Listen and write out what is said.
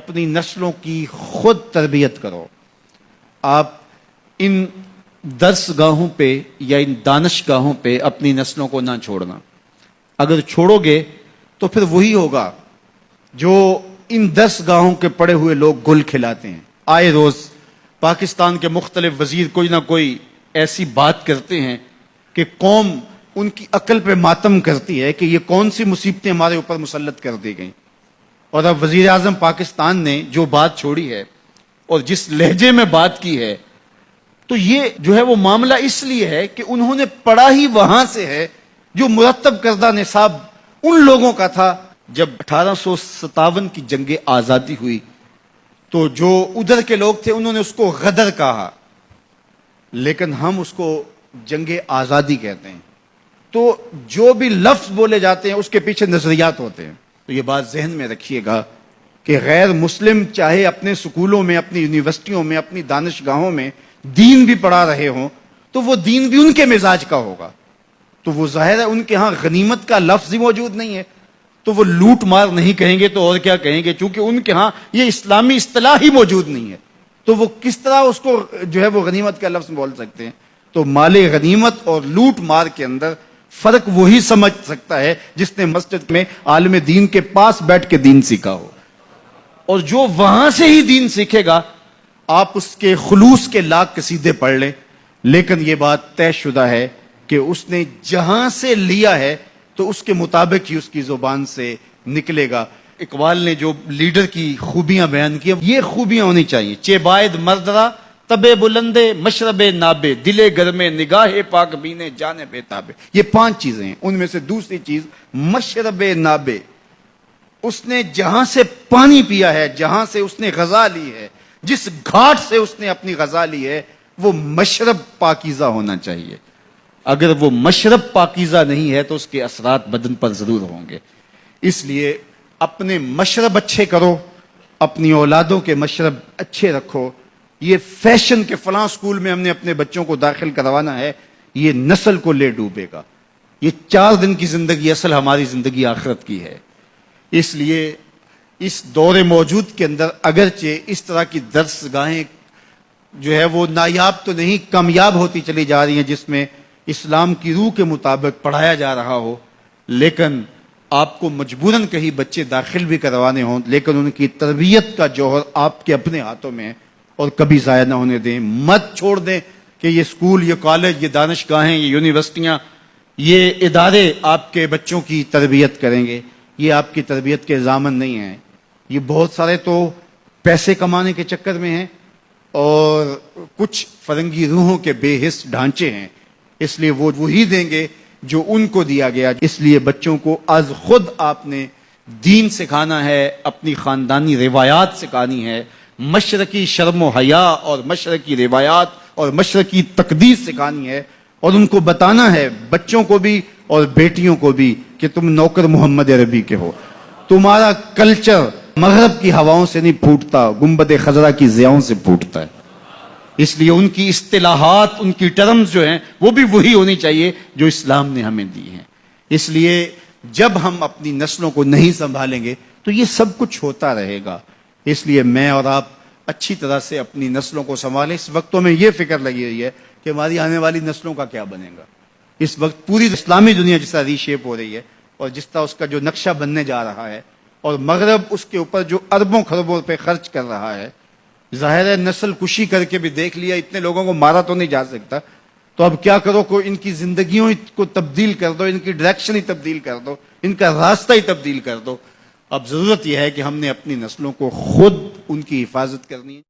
اپنی نسلوں کی خود تربیت کرو. آپ ان درس گاہوں پہ یا ان دانش گاہوں پہ اپنی نسلوں کو نہ چھوڑنا. اگر چھوڑو گے تو پھر وہی ہوگا جو ان درس گاہوں کے پڑے ہوئے لوگ گل کھلاتے ہیں. آئے روز پاکستان کے مختلف وزیر کوئی نہ کوئی ایسی بات کرتے ہیں کہ قوم ان کی عقل پہ ماتم کرتی ہے کہ یہ کون سی مصیبتیں ہمارے اوپر مسلط کر دی گئیں. اور اب وزیر اعظم پاکستان نے جو بات چھوڑی ہے اور جس لہجے میں بات کی ہے، تو یہ جو ہے وہ معاملہ اس لیے ہے کہ انہوں نے پڑھا ہی وہاں سے ہے جو مرتب کردہ نصاب ان لوگوں کا تھا. جب 1857 کی جنگ آزادی ہوئی تو جو ادھر کے لوگ تھے انہوں نے اس کو غدر کہا، لیکن ہم اس کو جنگ آزادی کہتے ہیں. تو جو بھی لفظ بولے جاتے ہیں اس کے پیچھے نظریات ہوتے ہیں. تو یہ بات ذہن میں رکھیے گا کہ غیر مسلم چاہے اپنے سکولوں میں، اپنی یونیورسٹیوں میں، اپنی دانش گاہوں میں دین بھی پڑھا رہے ہوں تو وہ دین بھی ان کے مزاج کا ہوگا. تو وہ ظاہر ہے ان کے ہاں غنیمت کا لفظ ہی موجود نہیں ہے تو وہ لوٹ مار نہیں کہیں گے تو اور کیا کہیں گے، چونکہ ان کے ہاں یہ اسلامی اصطلاح ہی موجود نہیں ہے. تو وہ کس طرح اس کو جو ہے وہ غنیمت کا لفظ بول سکتے ہیں؟ تو مال غنیمت اور لوٹ مار کے اندر فرق وہی سمجھ سکتا ہے جس نے مسجد میں عالم دین کے پاس بیٹھ کے دین سیکھا ہو. اور جو وہاں سے ہی دین سیکھے گا آپ اس کے خلوص کے لاکھ قصیدے پڑھ لیں، لیکن یہ بات طے شدہ ہے کہ اس نے جہاں سے لیا ہے تو اس کے مطابق ہی اس کی زبان سے نکلے گا. اقبال نے جو لیڈر کی خوبیاں بیان کی، یہ خوبیاں ہونی چاہیے. چیبائد مردرا تبے بلندے مشرب نابے دلے گرمے نگاہ پاک بینے جانے بے تابے. یہ 5 چیزیں ہیں. ان میں سے دوسری چیز مشرب نابے، اس نے جہاں سے پانی پیا ہے، جہاں سے اس نے غذا لی ہے، جس گھاٹ سے اس نے اپنی غذا لی ہے، وہ مشرب پاکیزہ ہونا چاہیے. اگر وہ مشرب پاکیزہ نہیں ہے تو اس کے اثرات بدن پر ضرور ہوں گے. اس لیے اپنے مشرب اچھے کرو، اپنی اولادوں کے مشرب اچھے رکھو. یہ فیشن کے فلاں سکول میں ہم نے اپنے بچوں کو داخل کروانا ہے، یہ نسل کو لے ڈوبے گا. یہ 4 دن کی زندگی اصل ہماری زندگی آخرت کی ہے. اس لیے اس دور موجود کے اندر اگرچہ اس طرح کی درس گاہیں جو ہے وہ نایاب تو نہیں کامیاب ہوتی چلی جا رہی ہیں جس میں اسلام کی روح کے مطابق پڑھایا جا رہا ہو، لیکن آپ کو مجبوراً کہیں بچے داخل بھی کروانے ہوں، لیکن ان کی تربیت کا جوہر آپ کے اپنے ہاتھوں میں ہے اور کبھی ضائع نہ ہونے دیں. مت چھوڑ دیں کہ یہ سکول، یہ کالج، یہ دانش گاہیں، یہ یونیورسٹیاں، یہ ادارے آپ کے بچوں کی تربیت کریں گے. یہ آپ کی تربیت کے ضامن نہیں ہیں. یہ بہت سارے تو پیسے کمانے کے چکر میں ہیں اور کچھ فرنگی روحوں کے بے حس ڈھانچے ہیں، اس لیے وہ وہی دیں گے جو ان کو دیا گیا. اس لیے بچوں کو از خود آپ نے دین سکھانا ہے، اپنی خاندانی روایات سکھانی ہے، مشرقی شرم و حیا اور مشرقی روایات اور مشرقی تقدیس سکھانی ہے. اور ان کو بتانا ہے، بچوں کو بھی اور بیٹیوں کو بھی، کہ تم نوکر محمد عربی کے ہو. تمہارا کلچر مغرب کی ہواؤں سے نہیں پھوٹتا، گنبد خضرا کی ضیاؤں سے پھوٹتا ہے. اس لیے ان کی اصطلاحات، ان کی ٹرمز جو ہیں وہ بھی وہی ہونی چاہیے جو اسلام نے ہمیں دی ہیں. اس لیے جب ہم اپنی نسلوں کو نہیں سنبھالیں گے تو یہ سب کچھ ہوتا رہے گا. اس لیے میں اور آپ اچھی طرح سے اپنی نسلوں کو سنبھالیں. اس وقت تو میں یہ فکر لگی ہوئی ہے کہ ہماری آنے والی نسلوں کا کیا بنے گا. اس وقت پوری اسلامی دنیا جس طرح ری شیپ ہو رہی ہے اور جس طرح اس کا جو نقشہ بننے جا رہا ہے اور مغرب اس کے اوپر جو اربوں خربوں پہ خرچ کر رہا ہے، ظاہر ہے نسل کشی کر کے بھی دیکھ لیا، اتنے لوگوں کو مارا تو نہیں جا سکتا، تو اب کیا کرو، کو ان کی زندگیوں کو تبدیل کر دو، ان کی ڈائریکشن ہی تبدیل کر دو، ان کا راستہ ہی تبدیل کر دو. اب ضرورت یہ ہے کہ ہم نے اپنی نسلوں کو خود ان کی حفاظت کرنی ہے.